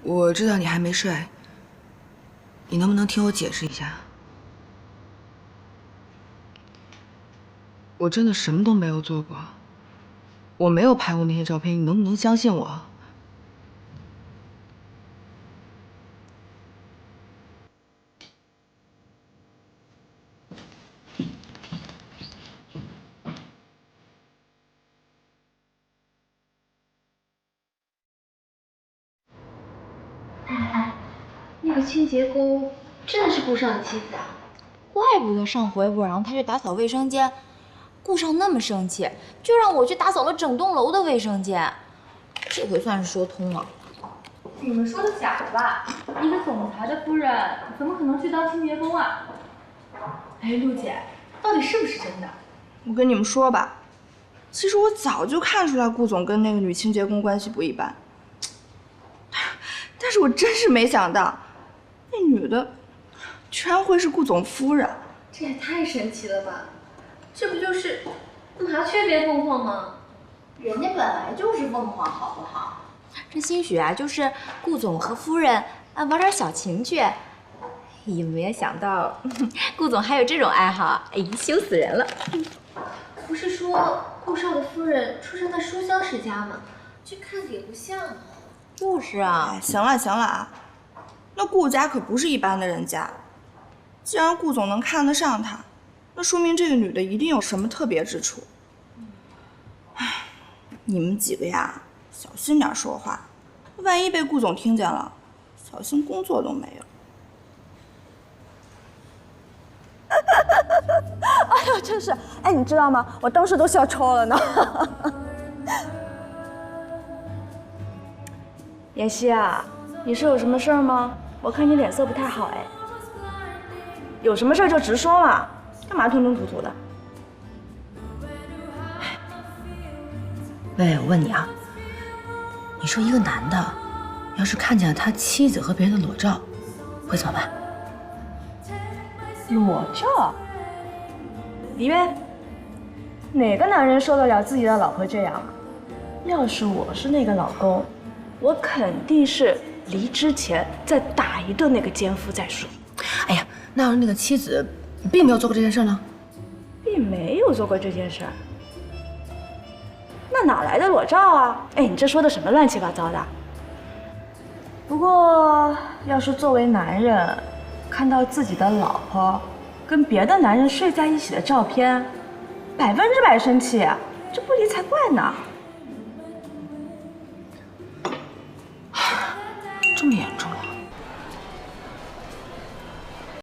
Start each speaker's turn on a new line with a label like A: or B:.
A: 我知道你还没睡，你能不能听我解释一下？我真的什么都没有做过，我没有拍过那些照片，你能不能相信我？
B: 那个清洁工真的是顾少的妻子啊？
C: 怪不得上回我让他去打扫卫生间，顾少那么生气，就让我去打扫了整栋楼的卫生间。这回算是说通了。
B: 你们说的假的吧？一个总裁的夫人怎么可能去当清洁工啊？哎，陆姐，到底是不是真的？
A: 我跟你们说吧，其实我早就看出来顾总跟那个女清洁工关系不一般，但是我真是没想到，那女的居然会是顾总夫人。
B: 这也太神奇了吧！这不就是麻雀变凤凰吗？
C: 人家本来就是凤凰，好不好？这兴许啊，就是顾总和夫人玩点小情趣。也没有想到，顾总还有这种爱好，哎，羞死人了。
B: 不是说顾少的夫人出生在书香世家吗？这看着也不像啊。
C: 就是啊。
A: 哎，行了行了啊，那顾家可不是一般的人家。既然顾总能看得上她，那说明这个女的一定有什么特别之处。唉，你们几个呀，小心点说话，万一被顾总听见了，小心工作都没有。
D: 哎呦，真是！哎，你知道吗？我当时都笑抽了呢。妍希啊，你是有什么事儿吗？我看你脸色不太好哎。有什么事儿就直说嘛，干嘛吞吞吐吐的？
E: 喂，我问你啊，你说一个男的，要是看见了他妻子和别人的裸照，会怎么办？
D: 裸照？李渊，哪个男人受得了自己的老婆这样？要是我是那个老公，我肯定是离之前再打一顿那个奸夫再说。
E: 哎呀，那要是那个妻子并没有做过这件事呢？
D: 并没有做过这件事儿，那哪来的裸照啊？哎，你这说的什么乱七八糟的？不过，要是作为男人，看到自己的老婆跟别的男人睡在一起的照片，100%生气，这不离才怪呢。
E: 这么严重啊？